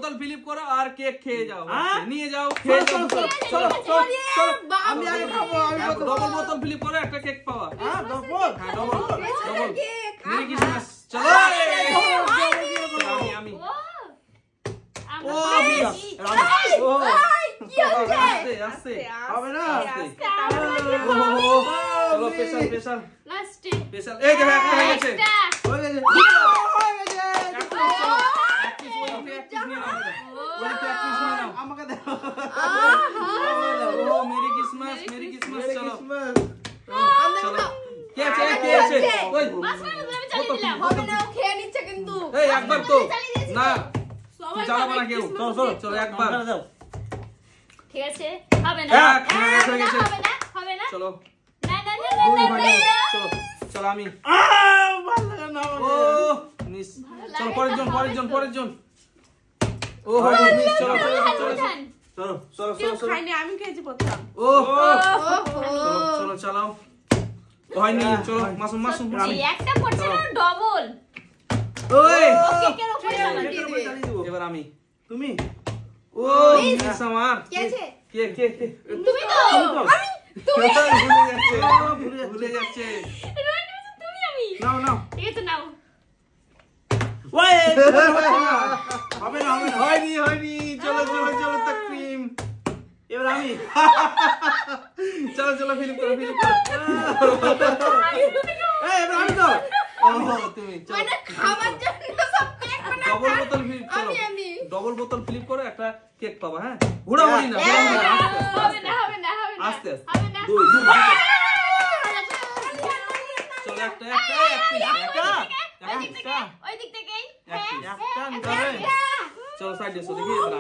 বোতল ফিলিপ করো আর কেক খেয়ে যাও নিয়ে যাও খেয়ে যাও চলো আমি আগে খাবো আমি ডবল বোতল ফিলিপ করো একটা কেক পাওয়া ডবল মেরি ক্রিসমাস চলো আমি ও ও কি হচ্ছে আস্তে হবে না চলো স্পেশাল লাস্টে স্পেশাল এই দেখো একটা হয়ে গেছে হয়ে গেছে আমাকে দাও ও মেরি ক্রিসমাস চলো চলো কে আছে ওই মাঝখানে আমি চালিয়ে দিলাম হবে না ও খেয়ে নিচ্ছে কিন্তু এই একবার তো না সবাই চালাবো না কেউ চলো একবার দাও ঠিক আছে হবে না হবে না চলো না চলো আমি ভালো লাগে না ও মিস চলো পরের জন ও হয় মিস চলো খাইনি আমি খেয়েছি প্রথম ও চলো চালাও হয়নি চলো মাসুম এই একটা পড়ছে না ডবল ওই কেকের উপরে এবার আমি তুমি ও মিস আমার কে আছে কে তুমি তো আমি তুমি ভুলে যাচ্ছে তুমি আমি নাও ঠিক আছে নাও ওই হবে না হয়নি চলো তাকরিম এবার আমি চলো ফিলিপ করো এই এবার আমি তো ও তুমি চলো মানে খাবার জন্য সব প্যাক বানা ডবল বোতল ফিলিপ করো একটা কেক পাবা হ্যাঁ ঘোরাঘুরি না হবে না আস্তে হবে না দুই চলো একটা ওই দিক থেকে চলো সাইডে এসো দেখি এবার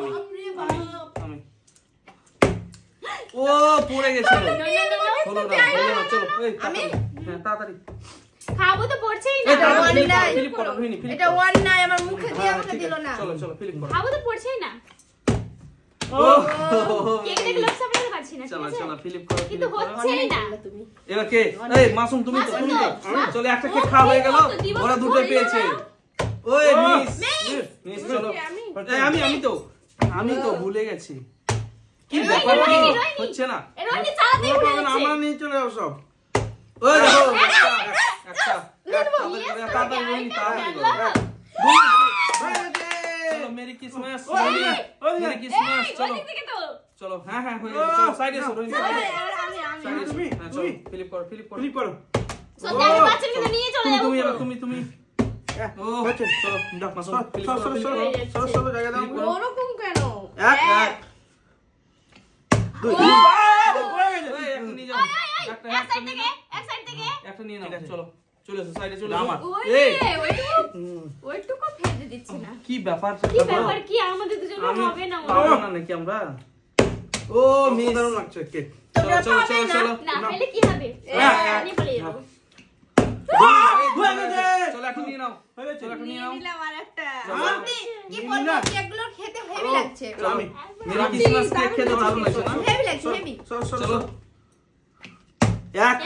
আমি ও পড়ে গেছিল হলো না চলো এই তাড়াতাড়ি খাবো তো পড়ছেই না এটা ওয়ান নাই ফিলিপ করো এটা ওয়ান নাই আমার মুখে দিয়ে আমাকে দিল না চলো ফিলিপ করো খাবো তো পড়ছেই না ও কেক দেখে লোক সামলাতে পারছি না চলো ফিলিপ করো কিন্তু হচ্ছেই না এবার কে এই মাসুম তুমি তো চলো একটা কেক খাওয়া হয়ে গেল ওরা দুটো পেয়েছে ওই মিস চলো এই আমি তো ভুলে গেছি কি ব্যাপার হচ্ছে না রোহিণী চালাতেই ভুলে গেছে আমরা নিয়ে চলে যাও সব ওই দেখো একটা তাড়াতাড়ি রোহিণী তাড়াতাড়ি করো চলো মেরি ক্রিসমাস চলো হ্যাঁ হয়ে গেছে চলো সাইডে এসো রোহিণী তুমি ফিলিপ করো ক্লিক করো সত্যি আমি বাচ্চার ভিতরে নিয়ে চলে যাবো তুমি ও চলো দাও মাসুম ফিলিপ করো সরো জায়গা দাও ওরকম কেন এক দুই এই একটা নিয়ে যাও এক সাইড থেকে একটা নিয়ে নাও চলো এসো সাইডে চলে আমার এই ওইটুকু ফেলে দিচ্ছে না কি ব্যাপার কি আমাদের দুজনের হবে না নাকি আমরা ও মিস দারুণ লাগছে কেক চলো না ফেলে কি হবে আমি বলে যাবো চলো একটা নিয়ে নাও নিলাম আরেকটা আপনি কি বলবো কেকগুলো খেতে হেভি লাগছে আমি মেরি ক্রিসমাস কেক খেতে দারুণ লাগছে না হেভি লাগছে হেভি চলো এক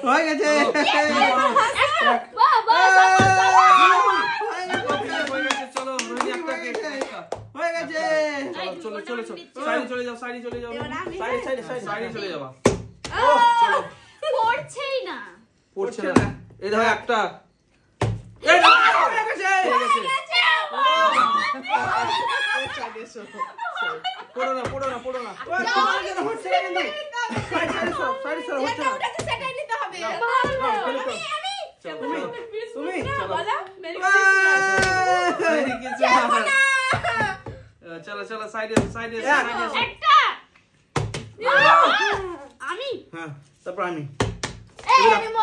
হয়ে গেছে হয়ে গেছে চলো সাইডে চলে যাও সাইডে চলে যাবা পড়ছেই না পড়ছে না এই দেখো একটা পড়ো না চলো সাইডে আমি হ্যাঁ তারপর আমি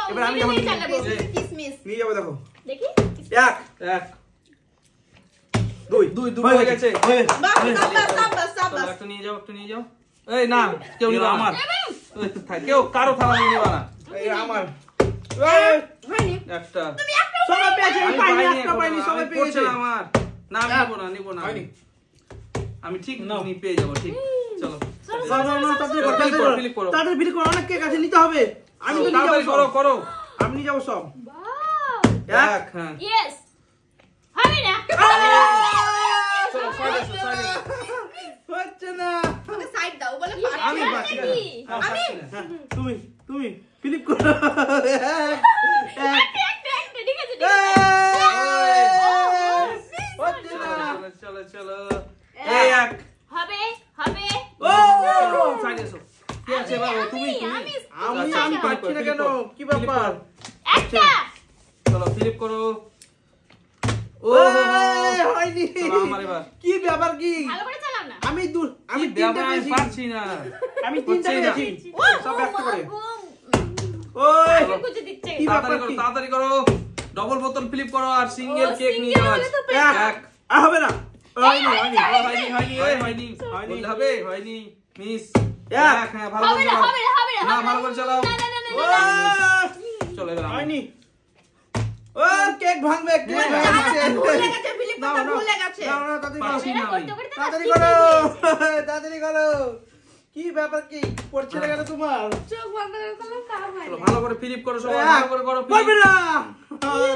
এবার আমি যখন কিসমিস নিয়ে যাবো দেখো দেখি এক দুই হয়ে গেছে বাস একটা নিয়ে যাও এই না কেউ নিবা আমার কেউ কারো থালা নিয়ে নিবা না এই আমার হয়নি একটা সবাই পেয়েছে, আমি পাইনি, পাইনি একটা এখনো, পাইনি, সবাই আমি পেয়েছে। পড়ছে না আমার। না, আমি নিবো না। হয়নি। আমি ঠিক পেয়ে যাবো, ঠিক। চলো। না, তাড়াতাড়ি করো, ফিলিপ করো, ফিলিপ করো। তাড়াতাড়ি ফিলিপ করো, অনেক কেক আছে, নিতে হবে। আমি তো নিয়ে তাড়াতাড়ি যাবো করো, সব। করো। আমি নিয়ে যাবো সব। বাহ এক, হ্যাঁ। ইয়েস হবে না চলো, side এসো, side এসো। হচ্ছে না। ওকে সাইড দাও বলে আমি পারছি পারছি না। নাকি? আমি হ্যাঁ, তুমি ফিলিপ করো। একটা, ঠিক আছে, ঠিক আছে। হচ্ছে না। চলো, চলো। এই এক। হবে ও Side এসো। কে আছে বাবা? তুমি। আমি পারছি না কেন? কি ব্যাপার? একটা চলো, ফিলিপ করো। ও হয়নি। চলো, আমার এবার। কি ব্যাপার কি? ভালো করে চালাও না আমি আমি তিনটা আমি পেয়েছি। পারছি না। আমি তিনটা হচ্ছেই না। পেয়েছি। সব একটা করে। গো, ওই চলো। কুচি দিচ্ছে কি তাড়াতাড়ি ব্যাপার করো, কি? তাড়াতাড়ি করো। ডবল বোতল ফিলিপ করো আর সিঙ্গেল ও, কেক নিয়ে single যাও। হলে তো এক। আর হবে না। হয়নি, হয়নি। হয়নি, হয়নি। হয়নি। বললে হবে, হয়নি। মিস। এক। এক, হ্যাঁ, ভালো হবে করে না চালাও। হবে না না, ভালো করে চালাও। না, না, না, না, ও, না, না। চলো, এবার আমি। হয়নি। ও কেক ভাঙবে, কেক না, ভাঙছে। ভুলে গেছে ফিলিপ নাও, কথা নাও। ভুলে গেছে নাও, নাও, তাড়াতাড়ি করো। পারছি না আমি। করতে করতে না তাড়াতাড়ি speed করো। হয়ে গেছে। তাড়াতাড়ি করো। কি ব্যাপার কি? পড়ছে না কেন তোমার? চোখ বন্ধ করে করলাম কাম হয় চলো, না। ভালো করে ফিলিপ করো সবাই, ভালো করে করো পারবে ফিলিপ। না।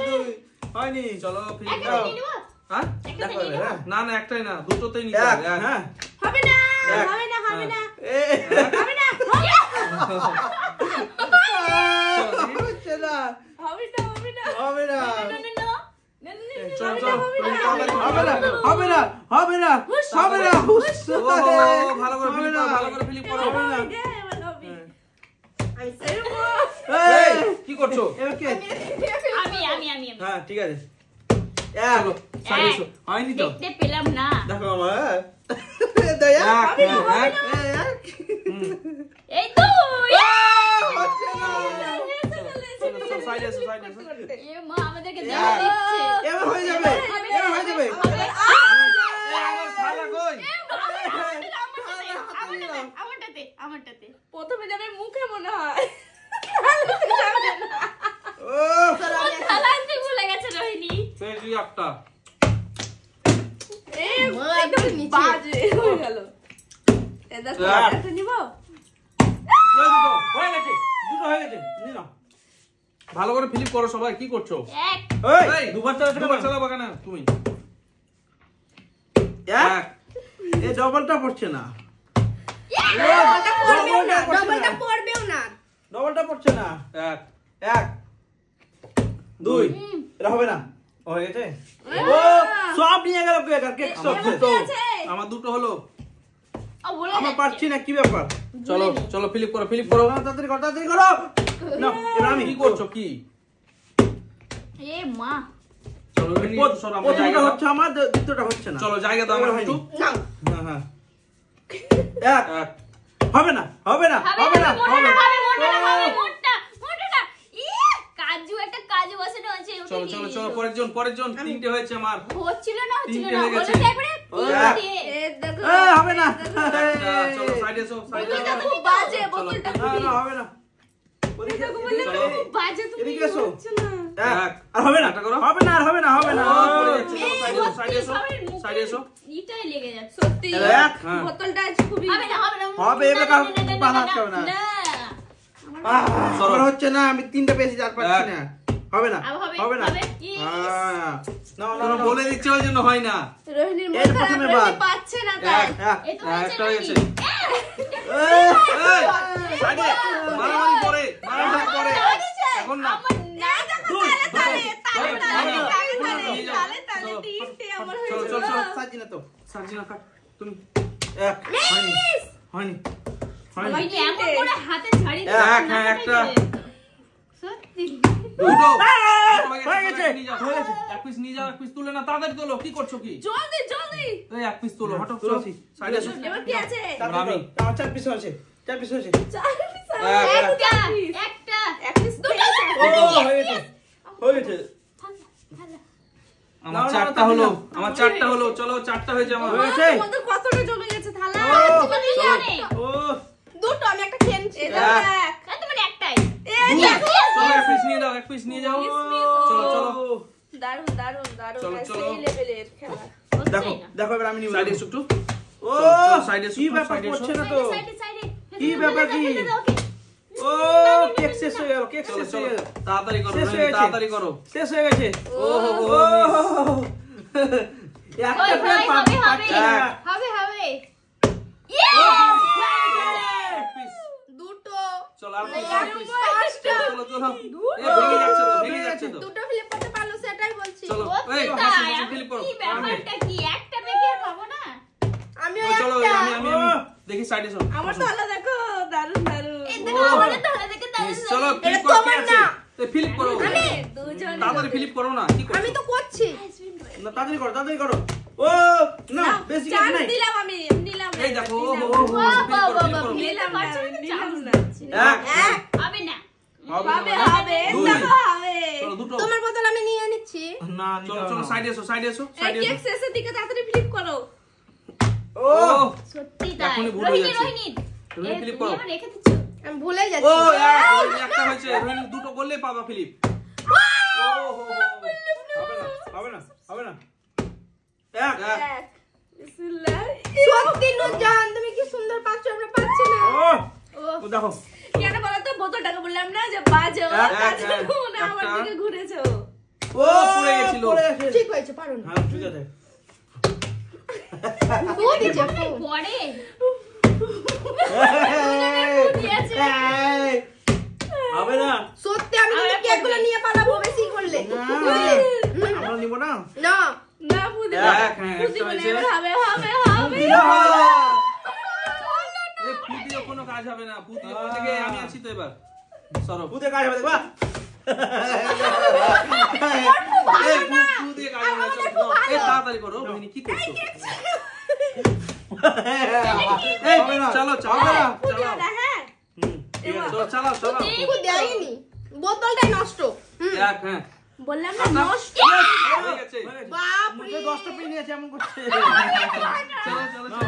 দুই। হয়নি। চলো, ফিলিপ একটা করো। মিনিট নিবো? হ্যাঁ? একটা দেখো, মিনিট নিবো? হ্যাঁ। না, না, একটাই না, দুটোতেই নিতে এক, হবে। এক। হ্যাঁ। হবে না এক। হবে না হবে না এ, হবে না হচ্ছে না। হবে না হবে না হবে না। No, no, no. No, no, no, no. চলো, চলো। হবে না, হবে না, হবে না, হবে না, হবে না। হুশ। ও, ভালো করে হবে ফিলিপ না। করো, ভালো করে ফিলিপ করো। হবে না। এবার হবে আমি সেরকম এই, এই, কি করছো? এবার কে? আমি। হ্যাঁ, ঠিক আছে। চলো, সাইড এসো। হয়নি তো? দেখতে পেলাম না। দেখো আমার। দয়া। এক, হ্যাঁ, এক। এই তো হচ্ছে না। চলো, চলো, সাইড এসো, সাইড এসো। এ মা আমাদেরকে দেখা দিচ্ছে। এবার হয়ে যাবে। এবার হয়ে যাবে। এই, আমার থালা কই? আমারটাতে। প্রথমে যাবে মুখে মনে হয় ও, ও থালা আনতে ভুলে গেছে রোহিণী। পেয়েছি একটা। একদম বাজে হয়ে গেল এ দেখো এক। একটা নিব এই দুটো হয়ে গেছে। দুটো হয়ে গেছে। নিয়ে নাও। ভালো করে ফিলিপ করো সবাই, কি করছো? এক এই, দুবার চালাতে দুবার চালাবো কেন তুমি? এক। এক। এই ডবলটা পড়ছে না। ডবলটা পড়বেও না ডবলটা পড়ছে না। এক। এক, দুই। এটা হবে না। হয়ে গেছে। ও, সব নিয়ে গেল কেক, আর কেক সব আমার শেষ। দুটো। আমার দুটো হলো। ও বলে আমার পারছি না, কি ব্যাপার? চলো, চলো, ফিলিপ করো, ফিলিপ করো। তাড়াতাড়ি করো, তাড়াতাড়ি করো। না, এবার আমি কি করছো কি? এ মা চলো, রোহিণী, সরো, আমার প্রথমটা জায়গা দাও। হচ্ছে আমার, দ্বিতীয়টা হচ্ছে না। চলো, জায়গা দাও আমার এবার একটু। হয়নি। নাও হ্যাঁ, হ্যাঁ। এক। এক। হবে না, হবে না, হবে না, হবে না। মোটা ই কাজু একটা কাজু বসানো আছে ওটা চলো, চলো, চলো, পরের জন। তিনটে হয়েছে আমার। হচ্ছিল না তিনটে হয়ে গেছে। বলে একবারে এক। এ দেখো হবে না। চলো, সাইড এসো, সাইড বোতলটা এসো। খুব বাজে চলো। বোতলটা না, না, হবে না। ওদিকে, চলো। বাজে তুমি এদিকে এসো। হচ্ছে না এক। আর হবে না, একটা করো। হবে না, আর হবে না, হবে না। ও, পড়ে যাচ্ছে। চলো, সাইড এসো, সাইড এসো। ইটাই লেগে যাচ্ছে সত্যি এক। হ্যাঁ। বোতলটা আজ খুবই হবে না হবে, এবার কারো পা হাত হবে না। না আমার হচ্ছে না, আমি তিনটা পেয়েছি, চার পাচ্ছি এক। না। হবে না, আবার হবে, হবে না। হবে। না, না, তোমরা না। বলে দিচ্ছে ওই জন্য হয় না। রোহিণীর এর মন খারাপ প্রথমে রোহিণী বাদ। পাচ্ছে না তাই এক। এক। এই তো হ্যাঁ, হচ্ছে একটা হয়ে গেছে। এই, এই, সাইডে, মারামারি পরে, মারামারি পরে। এখন না। আমার না দুই। চলো, তিনটে আমার চলো, হয়েছে চলো, চলো। সাজি না তো। সার্জিনা কাট। তুমি। এক। হয়নি, হয়নি, হয়নি। রোহিণী এমন করে হাতে ছাড়ি এক, দিচ্ছে না হ্যাঁ, একটা। সত্যি দুটো। হয়ে গেছে, নিয়ে যাও। হয়ে গেছে। এক পিস নিয়ে যাও, এক পিস তুলে না, তাড়াতাড়ি তোলো। কি করছো কি? জলদি জলদি এই এক পিস তোলো, হঠাৎ তুলেছি। সাইডে এসো। এবার কি আছে তাড়াতাড়ি করো। আমার চার পিস হয়েছে, চার পিস হয়েছে। এক, একটা একটা এক পিস দুটো ও, হয়ে গেছে, হয়ে গেছে। আমার না, না, চারটা না, হলো, না। আমার চারটা হলো। চলো, চারটা হয়েছে আমার। হয়ে গেছে। তোমাদের কতটা জমে গেছে থালা ও, জানে ও, দুটো আমি একটা খেয়ে নিচ্ছি এক। তার মানে একটাই এই চলো, এক পিস নিয়ে যাও, এক পিস নিয়ে যাও। চলো, চলো। চলো চলো সেই লেভেলের খেলা। দেখো দেখো এবার আমি নিব সাইডে এসো একটু ও সাইডে কি ব্যাপার করছে না তো সাইডে সাইডে কি ব্যাপার কি ও কেক শেষ হয়ে গেল কেক চলো শেষ হয়ে চলো গেল তাড়াতাড়ি করো শেষ হয়ে গেছে। তাড়াতাড়ি করো শেষ হয়ে গেছে ও হো হো একটা ওই প্লেট হবে হবে পাচ্ছি না। হবে হবে দুটো চলো আর পাঁচটা। চলো চলো এ ভেঙে যাচ্ছে তো ভেঙে যাচ্ছে তো দুটো ফিলিপ করতে পারলো সেটাই বলছি। চলো ও এই তাই, হাসি আমি ফিলিপ করো কি ব্যাপারটা কি একটা দেখে আর পাবো না আমিও ওই চলো একটা। আমি দেখি সাইডে চলো আমার তাহলে দেখো দারুন দারুন। এই দেখো আমাদের তাহলে দেখে তাহলে চলো ফিলিপ এটা করো তোমার কি আছে না। এই ফিলিপ করো আমি দুজন তাড়াতাড়ি ফিলিপ করো না কি করছো আমি তো করছি। না তাড়াতাড়ি করো তাড়াতাড়ি করো ও না বেশি কিছু চান্স নাই দিলাম আমি নিলাম না, এই দেখো ও নিলাম হো না। হো বাহ বাহ বাহ ফিলিপ বাহ করো নিলাম না নিলাম না। এক এক হবে না হবে না। হবে দুই। দেখো হবে। চলো দুটো তোমার বদল আমি নিয়ে নিচ্ছি। না চলো চলো সাইডে এসো সাইডে এসো এই সাইডে কেক এসো শেষের দিকে তাড়াতাড়ি ফ্লিপ করো। ও সত্যি তাই এখনই ভুল হয়ে রোহিণী যাচ্ছে। রোহিণী রোহিণী, এ, ফিলিপ তুমি করো। আবার রেখে দিচ্ছ আমি ভুলে ও যাচ্ছি। একটা হয়েছে রোহিণী দুটো করলে পাবা ফিলিপ ও হো হো হবে না হবে না এক এক। বিসমিল্লাহ। সত্যি নুরজাহান তুমি কি সুন্দর পাচ্ছ আমরা পাচ্ছি না। ও ও ও দেখো কেন বলো তো বোতলটাকে বললাম না যে বাজো এক, কাজে এক, না আমার একটা। দিকে ঘুরেছো। ও পড়ে গেছিল। পড়ে গেছে ঠিক হয়েছে পারো না। হ্যাঁ ঠিক আছে ও দিছে পরে দিয়েছে। এই, হবে না সত্যি আমি কিন্তু কেকগুলো নিয়ে পালাবো বেশি করলে। বুঝলে? আমরা নিব না না না বুঝি এক, হ্যাঁ, বুঝি একটা বলে হয়েছে। এবার হবে হবে হবে। এই ফুটিয়ে কোনো কাজ হবে না ফুটিয়ে বলতে গিয়ে আমি আছি তো এবার সরব বুঝে কাজ হবে দেখবা এই ফুটিয়ে কাজ হবে না চলো এই তাড়াতাড়ি করো রোহিণী কি করছো এই হবে না। চলো চলো হবে না। চালাও হ্যাঁ ঠিক আছে চলো চালাও চালাও একটু দেয়নি বোতলটাই নষ্ট। এক হ্যাঁ বললাম না নষ্ট। হয়ে গেছে বাপ মুখে 10টা পিন নিয়েছে এমন করছে চলো চলো চলো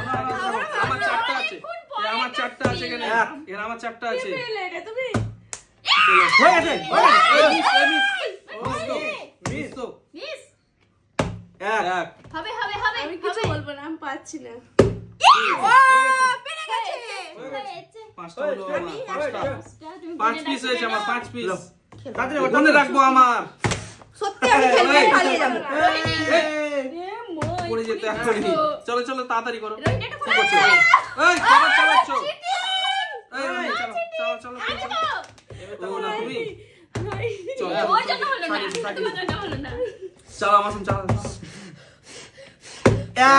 আমার চারটা আছে এই আমার চারটা আছে এখানে এক। এর আমার চারটা আছে পেলে এটা তুমি। হয়ে গেছে হয়ে গেছে এই মিস এই মিস মিস তো মিস এক এক হবে হবে হবে আমি কিছু হবে। বলবো না আমি পাচ্ছি না। ও পেরে গেছে। হয়েছে পাঁচটা হলো আমার পাঁচটা তুমি 5 গুনে পিস রাখবে হয়েছে আমার না? 5 পিস তাড়াতাড়ি মনে রাখবো আমার সত্যি আমি খেলতে এই। পালিয়ে যাবো। পড়ে যেতে এখনই চলো চলো তাড়াতাড়ি করো রোহিণী এটা কি কোথায় করছো আছে? এই খাবার চালাচ্ছ চিটিং! এই রোহিণী, চলো চলো চলো আমি চলো দেবো। ও না তুমি চলো ওর জন্য হলো না, সাইডে, সাইডে। তোমার জন্য হলো না। চালাও মাসুম চালাও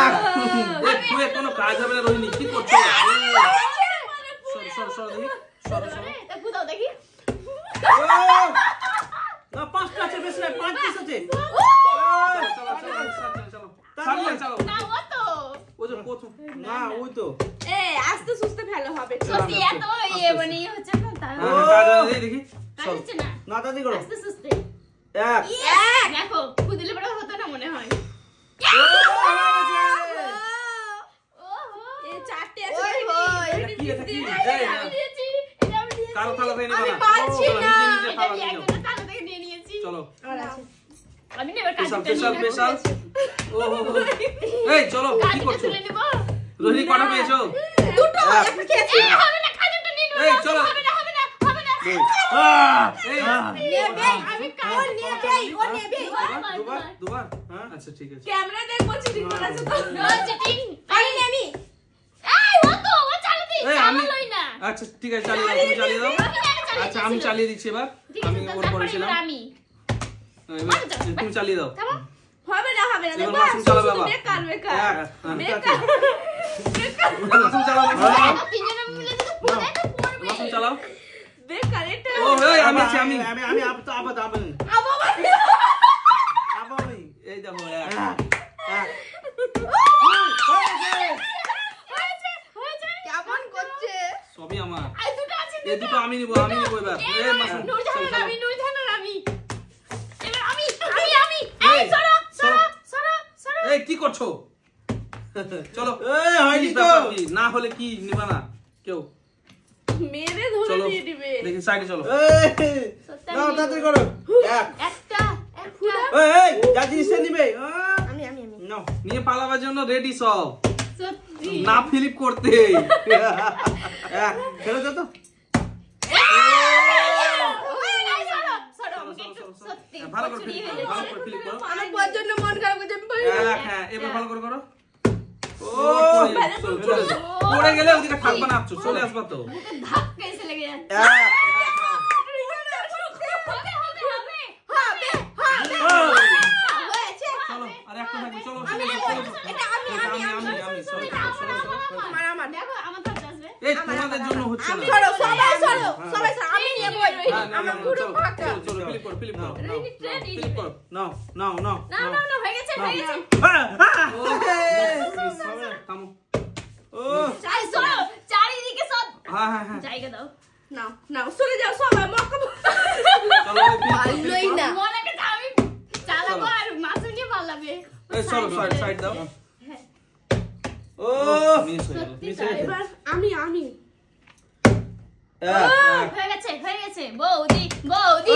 এক তুই কোনো কাজ হবে না রোহিণী কি করছো সর সর দেখি সর সর তা কোথাও দেখি। না 5টা আছে বেশি না 5 পিস আছে চলো চলো চলো সামনে চলো না, ও তো। ও যে প্রথম না ওই তো এ আস্তে সুস্তে ভালো হবে। সত্যি এত ইয়ে মানে ইয়ে হচ্ছে না, তার হ্যাঁ, কাজ হবে, এই দেখি কাজ হচ্ছে না। না তাড়াতাড়ি করো আস্তে সুস্তে। এক দেখো, কুদিলে পরে হতো না মনে হয়। ওহো। এ চারটে আছে। ওই হই। এটা কি এটা কি এটা এই আমি দিয়েছি, এটা আমি দিয়েছি। কারো থালা থেকে আমি নিবা না পারছি চলো, না। নিজে নিজে এটা থালা আমি নিয়ে নাও। একজনের থালা থেকে নিয়ে নিয়েছি। চলো আমার আছে। আমি না এবার স্পেশাল কাজটা স্পেশাল নিয়ে স্পেশাল ও হো হো এই চলো কি কাজটা করছো তুলে নিবো। রোহিণী কটা পেয়েছো দুটো একটা খেয়েছি। এই হবে না, কাজটা নিয়ে নিবো। এই, চলো। হবে না, হবে না, হবে না। এই নেবে আমি কাও নেবে ও নেবে। দুবার দুবার হ্যাঁ আচ্ছা ঠিক আছে ক্যামেরা দেখবো চিটিং করেছে তো। No cheating. আমি নেমি। এই, ও তো, ও চালাতে এই আমি চালালোই না। আচ্ছা ঠিক আছে চালিয়ে দাও তুমি চালিয়ে দাও আমি চালিয়ে আচ্ছা আমি দিয়েছিলাম। চালিয়ে দিচ্ছি এবার ঠিক আমি আছে, ওর তারপরে পরেছিলাম এবার আমি। এবার তুমি চালিয়ে দাও থামো। হবে না হবে না এবার দেখো মাসুম চালাবে শুধু বাবা। বেকার বেকার হ্যাঁ, বেকার মাসুম চালাও আমরা তিনজনে মিলে যদি পড়ে তো পড়বে। মাসুম চালাও বেকার এটা ও এই আমি আছি আমি আমি আবার আমি এই দেখো এক এক হয়েছে। কেমন করছে সবই আমার এই দুটো আছে, এই দুটো আমি নিব এবার এই মাসুম নূরজাহান চলো, আমি, চলো। নূরজাহান আমি। এবার আমি। এই, এই, সরো, সরো। সরো, সরো। এই কি করছো চলো এই হয়নি কি তো ব্যাপার কি? না হলে কি নিবা না কেউ মেরে ধরে চলো দিয়ে দিবে দেখি সাইডে চলো এই নাও তাড়াতাড়ি করো এক একটা, একটা। এই যা জিনিসটা নিবে আমি নাও নিয়ে পালাবার জন্য রেডি সব, সত্যি না ফিলিপ করতে। ছেড়ে দে তো সত্যি ভালো করে ফিলিপ করো, ভালো করে ফিলিপ করো। আমার বউর জন্য মন খারাপ করছে হ্যাঁ, এবার ভালো করে করো। পড়ে গেলে ওদিকে থাকবে না, চলে আসবা তো। ধাক্কা এসে লেগে যাচ্ছে। চলো আর একটা থাকবে, চলো দেখো আমার তো আসবে। এই তোমাদের জন্য হচ্ছে না। সবাই আমি নিয়ে বই আমার পুরো ফাঁকা চলো ফিলিপ করো, ফিলিপ করো, ফিলিপ করো, নাও না হয়ে গেছে থামো। চলো চারিদিকে সব হ্যাঁ জায়গা দাও। নাও সরে যাও সবাই মক্কা চলো পারলোই না মনে করছে আমি চালাবো আর মাছু নিয়ে পালাবে। এই চলো সাইড দাও। ও মিস হয়ে গেল। সত্যি তাই। এবার আমি হয়ে গেছে বৌদি বৌদি